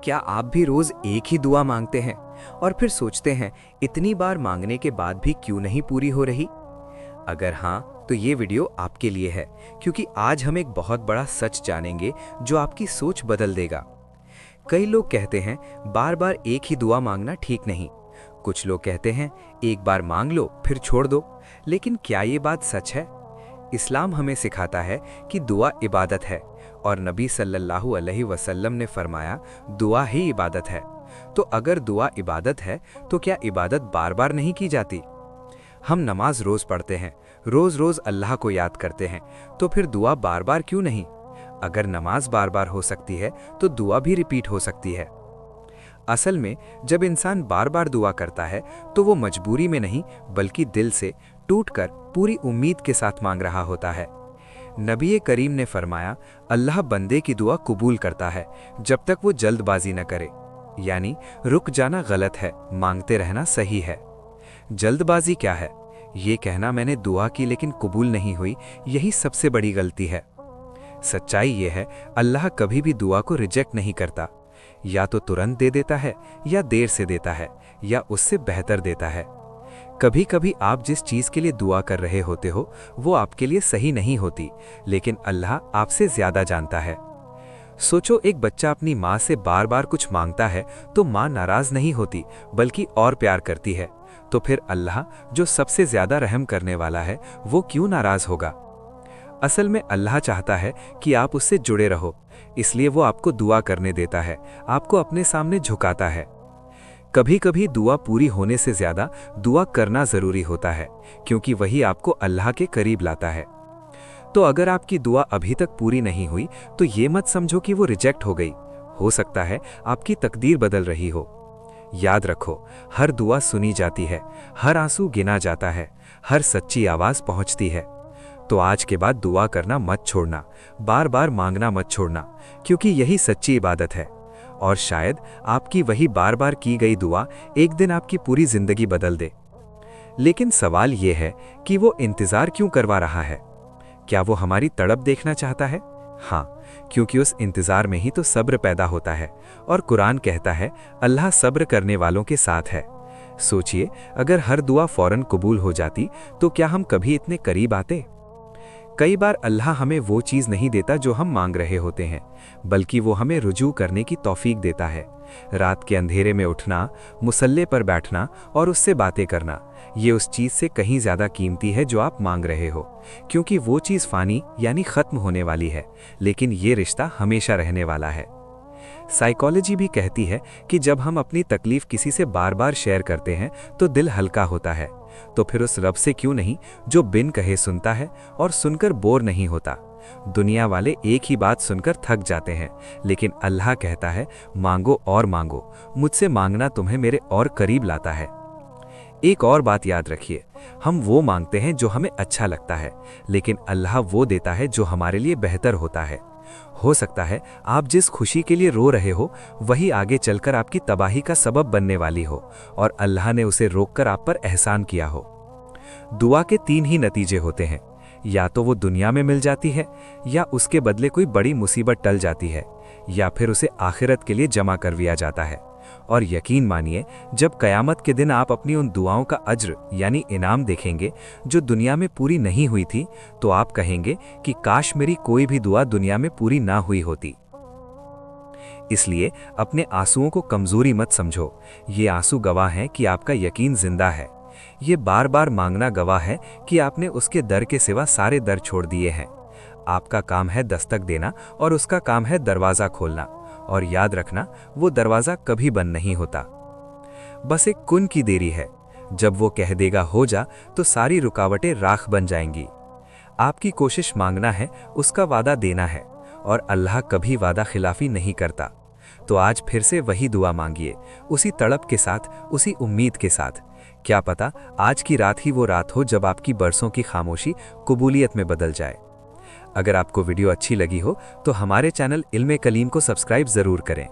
क्या आप भी रोज एक ही दुआ मांगते हैं और फिर सोचते हैं इतनी बार मांगने के बाद भी क्यों नहीं पूरी हो रही? अगर हाँ, तो ये वीडियो आपके लिए है, क्योंकि आज हम एक बहुत बड़ा सच जानेंगे जो आपकी सोच बदल देगा। कई लोग कहते हैं बार बार एक ही दुआ मांगना ठीक नहीं। कुछ लोग कहते हैं एक बार मांग लो फिर छोड़ दो। लेकिन क्या ये बात सच है? इस्लाम हमें सिखाता है कि दुआ इबादत है और नबी सल्लल्लाहु अलैहि वसल्लम ने फरमाया दुआ ही इबादत है। तो अगर दुआ इबादत है तो क्या इबादत बार बार नहीं की जाती? हम नमाज रोज पढ़ते हैं, रोज रोज अल्लाह को याद करते हैं, तो फिर दुआ बार बार क्यों नहीं? अगर नमाज बार बार हो सकती है तो दुआ भी रिपीट हो सकती है। असल में जब इंसान बार बार दुआ करता है तो वो मजबूरी में नहीं बल्कि दिल से टूटकर पूरी उम्मीद के साथ मांग रहा होता है। नबी करीम ने फरमाया अल्लाह बंदे की दुआ कबूल करता है जब तक वो जल्दबाजी न करे। यानी रुक जाना गलत है, मांगते रहना सही है। जल्दबाजी क्या है? ये कहना मैंने दुआ की लेकिन कबूल नहीं हुई, यही सबसे बड़ी गलती है। सच्चाई ये है अल्लाह कभी भी दुआ को रिजेक्ट नहीं करता। या तो तुरंत दे देता है, या देर से देता है, या उससे बेहतर देता है। कभी कभी आप जिस चीज के लिए दुआ कर रहे होते हो वो आपके लिए सही नहीं होती, लेकिन अल्लाह आपसे ज्यादा जानता है। सोचो, एक बच्चा अपनी माँ से बार बार कुछ मांगता है तो माँ नाराज नहीं होती बल्कि और प्यार करती है। तो फिर अल्लाह जो सबसे ज्यादा रहम करने वाला है वो क्यों नाराज होगा? असल में अल्लाह चाहता है कि आप उससे जुड़े रहो, इसलिए वो आपको दुआ करने देता है, आपको अपने सामने झुकाता है। कभी कभी दुआ पूरी होने से ज्यादा दुआ करना जरूरी होता है, क्योंकि वही आपको अल्लाह के करीब लाता है। तो अगर आपकी दुआ अभी तक पूरी नहीं हुई तो ये मत समझो कि वो रिजेक्ट हो गई। हो सकता है आपकी तकदीर बदल रही हो। याद रखो, हर दुआ सुनी जाती है, हर आंसू गिना जाता है, हर सच्ची आवाज पहुंचती है। तो आज के बाद दुआ करना मत छोड़ना, बार बार मांगना मत छोड़ना, क्योंकि यही सच्ची इबादत है। और शायद आपकी वही बार बार की गई दुआ एक दिन आपकी पूरी जिंदगी बदल दे। लेकिन सवाल यह है कि वो इंतजार क्यों करवा रहा है? क्या वो हमारी तड़प देखना चाहता है? हाँ, क्योंकि उस इंतजार में ही तो सब्र पैदा होता है। और कुरान कहता है अल्लाह सब्र करने वालों के साथ है। सोचिए, अगर हर दुआ फौरन कबूल हो जाती तो क्या हम कभी इतने करीब आते? कई बार अल्लाह हमें वो चीज़ नहीं देता जो हम मांग रहे होते हैं, बल्कि वो हमें रुजू करने की तौफीक देता है। रात के अंधेरे में उठना, मुसल्ले पर बैठना और उससे बातें करना, ये उस चीज़ से कहीं ज़्यादा कीमती है जो आप मांग रहे हो, क्योंकि वो चीज़ फ़ानी यानी ख़त्म होने वाली है, लेकिन ये रिश्ता हमेशा रहने वाला है। साइकोलॉजी भी कहती है कि जब हम अपनी तकलीफ़ किसी से बार बार शेयर करते हैं तो दिल हल्का होता है। तो फिर उस रब से क्यों नहीं जो बिन कहे सुनता है और सुनकर बोर नहीं होता। दुनिया वाले एक ही बात सुनकर थक जाते हैं, लेकिन अल्लाह कहता है मांगो और मांगो, मुझसे मांगना तुम्हें मेरे और करीब लाता है। एक और बात याद रखिए, हम वो मांगते हैं जो हमें अच्छा लगता है, लेकिन अल्लाह वो देता है जो हमारे लिए बेहतर होता है। हो सकता है आप जिस खुशी के लिए रो रहे हो वही आगे चलकर आपकी तबाही का सबब बनने वाली हो, और अल्लाह ने उसे रोककर आप पर एहसान किया हो। दुआ के तीन ही नतीजे होते हैं, या तो वो दुनिया में मिल जाती है, या उसके बदले कोई बड़ी मुसीबत टल जाती है, या फिर उसे आखिरत के लिए जमा कर दिया जाता है। और यकीन मानिए, जब कयामत के दिन आप अपनी उन दुआओं का अज्र यानी इनाम देखेंगे जो दुनिया में पूरी नहीं हुई थी, तो आप कहेंगे कि काश मेरी कोई भी दुआ दुनिया में पूरी ना हुई होती। इसलिए अपने आंसुओं को कमजोरी मत समझो, ये आंसू गवाह हैं कि आपका यकीन जिंदा है। ये बार बार मांगना गवाह है कि आपने उसके दर के सिवा सारे दर छोड़ दिए हैं। आपका काम है दस्तक देना और उसका काम है दरवाज़ा खोलना। और याद रखना, वो दरवाज़ा कभी बंद नहीं होता। बस एक कुन की देरी है, जब वो कह देगा हो जा तो सारी रुकावटें राख बन जाएंगी। आपकी कोशिश मांगना है, उसका वादा देना है, और अल्लाह कभी वादा खिलाफी नहीं करता। तो आज फिर से वही दुआ मांगिए, उसी तड़प के साथ, उसी उम्मीद के साथ। क्या पता आज की रात ही वो रात हो जब आपकी बरसों की खामोशी कबूलियत में बदल जाए। अगर आपको वीडियो अच्छी लगी हो तो हमारे चैनल इल्मे कलीम को सब्सक्राइब ज़रूर करें।